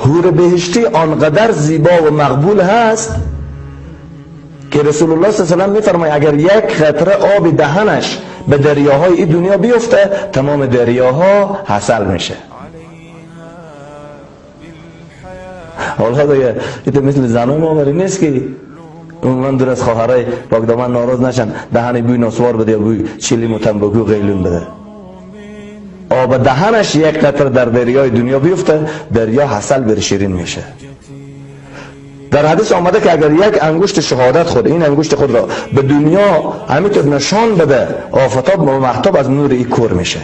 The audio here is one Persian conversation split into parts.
حور بهشتی آنقدر زیبا و مقبول هست که رسول الله صلی الله علیه و آله میفرماید اگر یک قطره آب دهنش به دریاهای این دنیا بیفته تمام دریاها حاصل میشه. حالا دیگه این مثل زنان آوری نیست که من در از خواهرای پاکدامن ناراض نشن دهن بوی نسوار بده یا بوی چیلی و تنباکو قیلون بده. آب دهنش یک قطره در دریای دنیا بیفته دریا حاصل بر شیرین میشه. در حدیث آمده که اگر یک انگشت شهادت خود این انگشت خود را به دنیا همینطور نشان بده آفتاب و مهتاب از نور این کور میشه.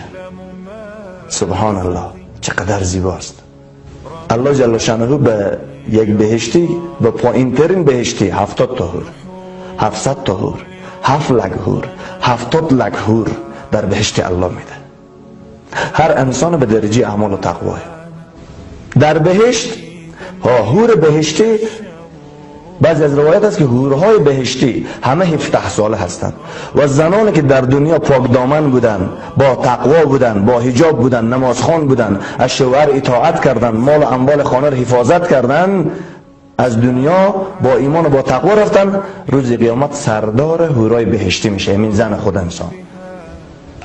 سبحان الله چقدر زیباست. الله جل شانه به یک بهشتی به پایین ترین بهشتی 70 تا حور 700 تا حور 7 لک حور 70 لک حور در بهشت الله میده. هر انسان به درجه اعمال و تقوا. در بهشت حور بهشتی بعضی از روایت است که حورهای بهشتی همه 17 ساله هستند و زنانی که در دنیا پاک دامن بودن با تقوا بودن با حجاب بودن نمازخوان بودن از شوهر اطاعت کردن مال و اموال خانه را حفاظت کردن از دنیا با ایمان و با تقوا رفتن روز قیامت سردار حورای بهشتی میشه. همین زن خود انسان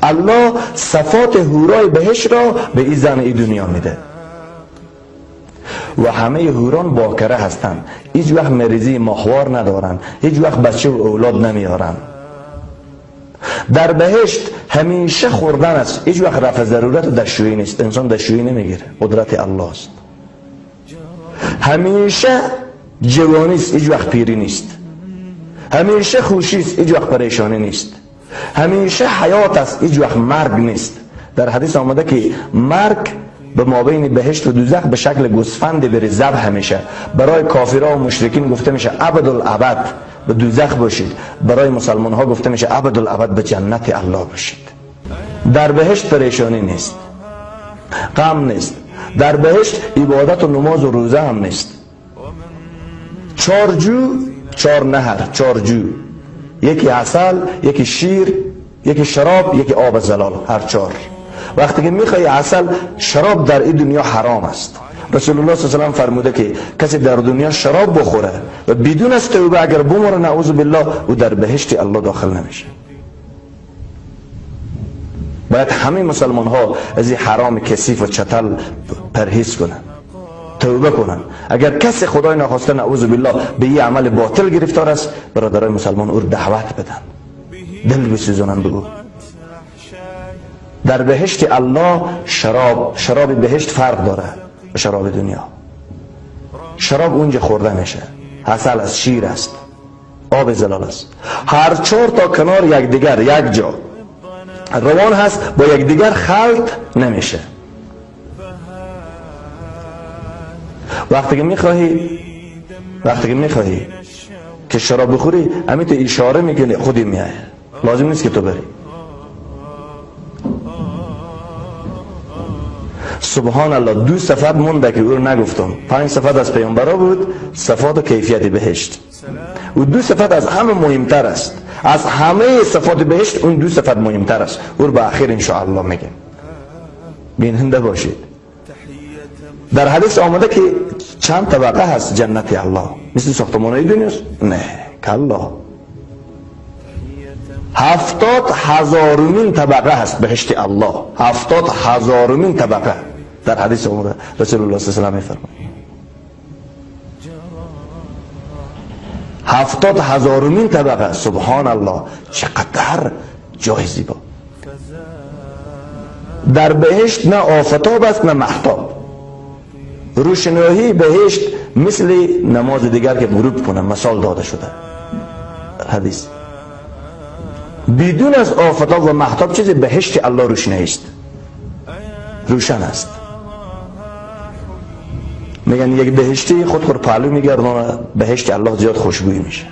الله صفات حورای بهشت را به این زن این دنیا میده و همه حوران باکره هستند. هیچ وقت مریضی ماهوار ندارن هیچ وقت بچه و اولاد نمیارن. در بهشت همیشه خوردن است هیچ وقت رفع ضرورت و دستشویی نیست. انسان دستشویی نمیگیره قدرت الله است. همیشه جوانی است هیچ وقت پیری نیست. همیشه خوشی است هیچ وقت پریشانی نیست. همیشه حیات است هیچ وقت مرگ نیست. در حدیث آمده که مرگ به مابین بهشت و دوزخ به شکل گوسفند بری ذبح میشه. برای کافرها و مشرکین گفته میشه ابدالابد به دوزخ باشید. برای مسلمان ها گفته میشه ابدالابد به جنت الله باشید. در بهشت پریشانی نیست غم نیست. در بهشت عبادت و نماز و روزه هم نیست. 4 جو 4 نهر 4 جو یکی عسل یکی شیر یکی شراب یکی آب زلال هر 4. وقتی که میخوای عسل شراب در این دنیا حرام است. رسول الله صلی الله علیه و آله فرموده که کسی در دنیا شراب بخوره و بدون از توبه اگر بمره نعوذ بالله او در بهشت الله داخل نمیشه. باید همه مسلمان ها از این حرام کثیف و چتل پرهیز کنن توبه کنن. اگر کسی خدای نخواسته نعوذ بالله به این عمل باطل گرفتار است برادرای مسلمان او دعوت بدن دل بسوزونن بگو در بهشت الله شراب بهشت فرق داره به شراب دنیا. شراب اونجا خورده میشه عسل است شیر است آب زلال است. هر 4 تا کنار یکدیگر یک جا روان هست با یکدیگر خلط نمیشه. وقتی که میخواهی که شراب بخوری همین تو اشاره میکنی خودی میای لازم نیست که تو بری. سبحان الله 2 صفت مونده که او رو نگفتم. 5 صفت از پیامبرا بود صفات و کیفیت بهشت و 2 صفت از همه مهمتر است. از همه صفات بهشت اون 2 صفت مهمتر است. او رو به اخیر انشاءالله میگم بیننده باشید. در حدیث آمده که چند طبقه هست جنت الله مثل ساختمان‌های دنیاست؟ نه کلا 70,000مین طبقه هست بهشت الله. 70,000مین طبقه در حدیث آمده رسول الله صلی الله علیه و آله میفرماید 70,000مین طبقه. سبحان الله چقدر جای زیبا. در بهشت نه آفتاب است نه مهتاب. روشنایی بهشت مثل نماز دیگر که غروب کنه مثال داده شده حدیث. بدون از آفتاب و مهتاب چیز بهشت الله روشنایی است روشن است. میگن یک بهشتی خود پهلو میگردونه بهشت الله زیاد خوشبویی میشه.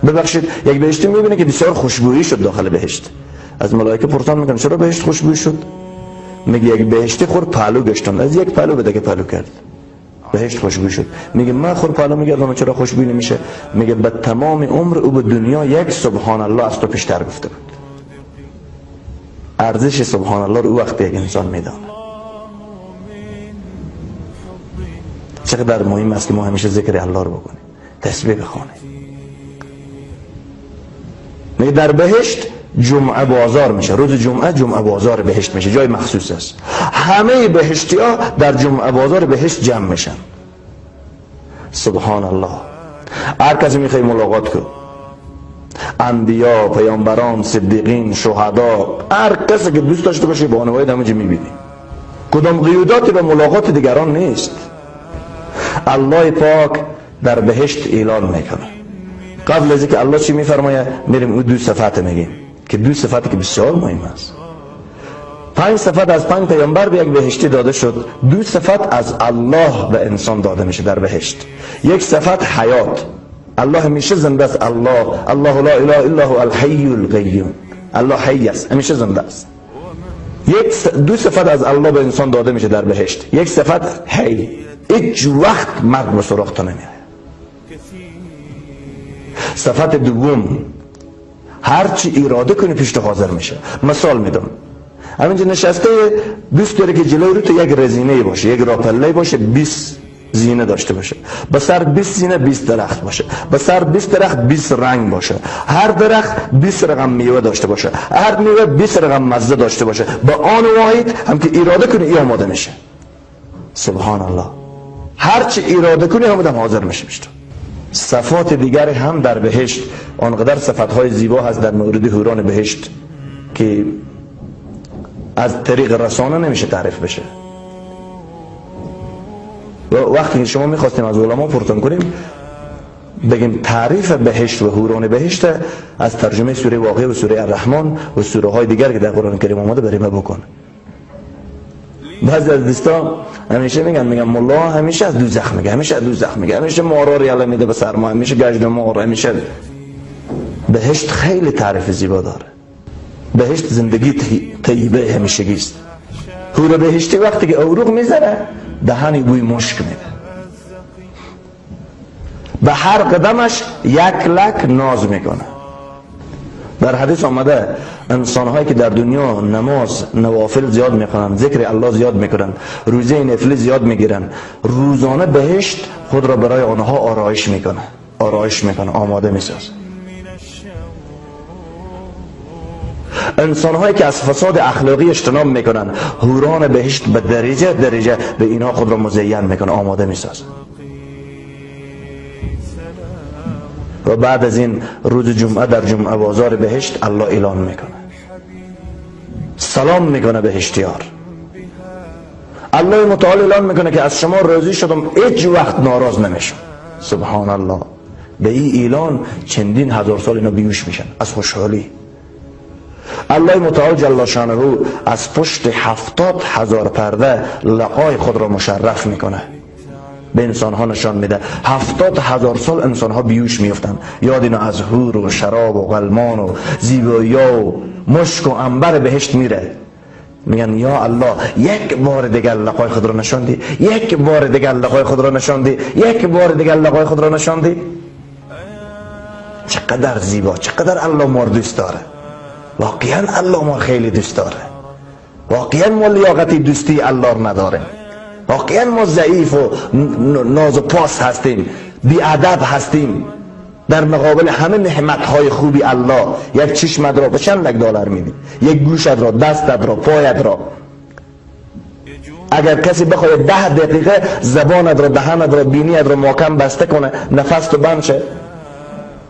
ببخشید یک بهشتی میبینه که بسیار خوشبویی شد داخل بهشت. از ملائکه پرسان میکنن چرا بهشت خوشبویی شد؟ میگه یک بهشتی خود پهلو گشتن از یک پهلو به دیگه پهلو کرد. بهشت خوشبو شد. میگه من خود حالا میگردم چرا خوشبو نمیشه؟ میگه به تمام عمر او به دنیا یک سبحان الله از تو پیشتر گفته بود. ارزش سبحان الله رو او وقت یک انسان میدانه. چقدر مهم است که ما همیشه ذکر الله رو بکنیم، تسبیح بخوانیم. میگه در بهشت جمعه بازار میشه، روز جمعه جمعه بازار بهشت میشه، جای مخصوص است. همه بهشتی ها در جمعه بازار بهشت جمع میشن. سبحان الله. هر کسی میخوای ملاقات کن، انبیا، پیامبران، صدیقین، شهدا، هر کسی که دوست داشته باشی با آنواید همه جا میبینی. کدام قیوداتی به ملاقات دیگران نیست. الله پاک در بهشت اعلان میکنه. قبل از اینکه الله چی میفرماید میریم اون دو صفت میگیم که دو صفتی که بسیار مهم است. 5 صفت از 5 پیامبر به یک بهشتی داده شد. 2 صفت از الله به انسان داده میشه در بهشت. یک صفت حیات، الله همیشه زنده است. الله لا اله الا هو الحی القیوم، الله حی است، همیشه زنده است. 2 صفت از الله به انسان داده میشه در بهشت. یک صفت حی، هیچ وقت مرگ به سراغ تو نمیاد. صفت دوم هر چی اراده کنی پیش تو حاضر میشه. مثال میدم، همینجا نشسته دوست داره که جلوی رو تو یک رزینه باشه، یک راپله باشه، 20 زینه داشته باشه، به سر 20 زینه 20 درخت باشه، به سر 20 درخت 20 رنگ باشه، هر درخت 20 رقم میوه داشته باشه، هر میوه 20 رقم مزه داشته باشه. به آن واحد هم که اراده کنی ای آماده میشه. سبحان الله. هر چی اراده کنی هم حاضر میشه. صفات دیگر هم در بهشت، آنقدر صفاتهای زیبا هست در مورد حوران بهشت که از طریق رسانه نمیشه تعریف بشه. و وقتی شما میخواستیم از علما پرسان کنیم بگیم تعریف بهشت و حوران بهشت از ترجمه سوره واقعه و سوره الرحمن و سوره های دیگر که در قرآن کریم آمده بریم بکن. بعضی از دوستان همیشه میگن مولا همیشه از دوزخ میگه، همیشه از دوزخ میگه، همیشه مارا ریاله میده به سر ما، همیشه گشت مار، همیشه. بهشت خیلی تعریف زیبا داره. بهشت زندگی طیبه همیشگی است. حور بهشتی وقتی که عروق میزنه دهنی بوی مشک میده، به هر قدمش یک لک ناز میکنه. در حدیث آمده انسان‌هایی که در دنیا نماز نوافل زیاد میکنن، ذکر الله زیاد میکنن، روزه نفلی زیاد میگیرن، روزانه بهشت خود را برای آنها آرایش میکنه، آماده میسازه. انسان‌هایی که از فساد اخلاقی اجتناب میکنن، حوران بهشت به درجه به اینها خود را مزین میکنه، آماده میسازه. و بعد از این روز جمعه در جمعه بازار بهشت الله اعلان میکنه، سلام میکنه بهشتیار. الله متعال اعلان میکنه که از شما راضی شدم، هیچ وقت ناراض نمیشم. سبحان الله. به این اعلان چندین هزار سال اینا بیوش میشن از خوشحالی. الله متعال جل شانه از پشت 70,000 پرده لقای خود را مشرف میکنه، به انسان ها نشان میده. 70,000 سال انسان ها بیوش میفتن، یاد اینا از حور و شراب و غلمان و زیبایی و مشک و عنبر بهشت میره. میگن یا الله یک بار دیگر لقای خود را نشاندی، یک بار دیگر لقای خود را نشاندی، یک بار دیگر لقای خود را نشاندی. چقدر زیبا، چقدر الله ما رو دوست داره. واقعا الله ما خیلی دوست داره. واقعا ما لیاقتی دوستی الله رو نداریم. واقعا ما ضعیف و ناز و پاس هستیم، بی‌ادب هستیم در مقابل همه نعمت‌های خوبی الله. یک چشمت را به چند لک دلار میدی، یک گوشت را، دستت را، پایت را. اگر کسی بخواد 10 دقیقه زبانت را، دهنت را، بینیت را محکم بسته کنه، نفس تو بند شه،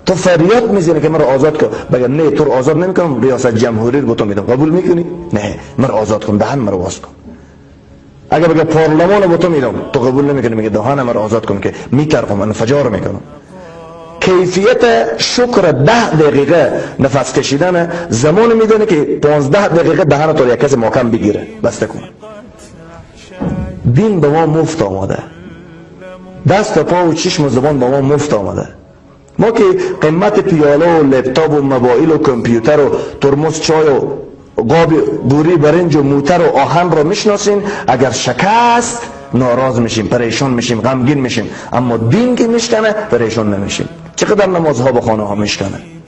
تو فریاد میزنی که من رو آزاد کن. بگه نه تو رو آزاد نمیکنم، ریاست جمهوری رو به تو میدم، قبول میکنی؟ نه من رو آزاد کن، دهن من رو باز کن. اگه بگه پارلمان رو به تو میدم، تو قبول نمیکنی، میگه دهان من رو آزاد کن که میترقم، انفجار میکنم. کیفیت شکر 10 دقیقه نفس کشیدن زمان میدونه که 15 دقیقه دهن تو یک کسی محکم بگیره، بسته کنه. دین به ما مفت آماده، دست و پا و چشم و زبان به ما مفت آمده. ما که قیمت پیاله و لپتاپ و موبایل و کامپیوتر و ترمز چای و قاب بوری برنج و موتر و آهن را میشناسین، اگر شکست ناراض میشیم، پریشان میشیم، غمگین میشیم، اما دین که میشکنه پریشان نمیشیم. چقدر نمازها به خانه ها میشکنه.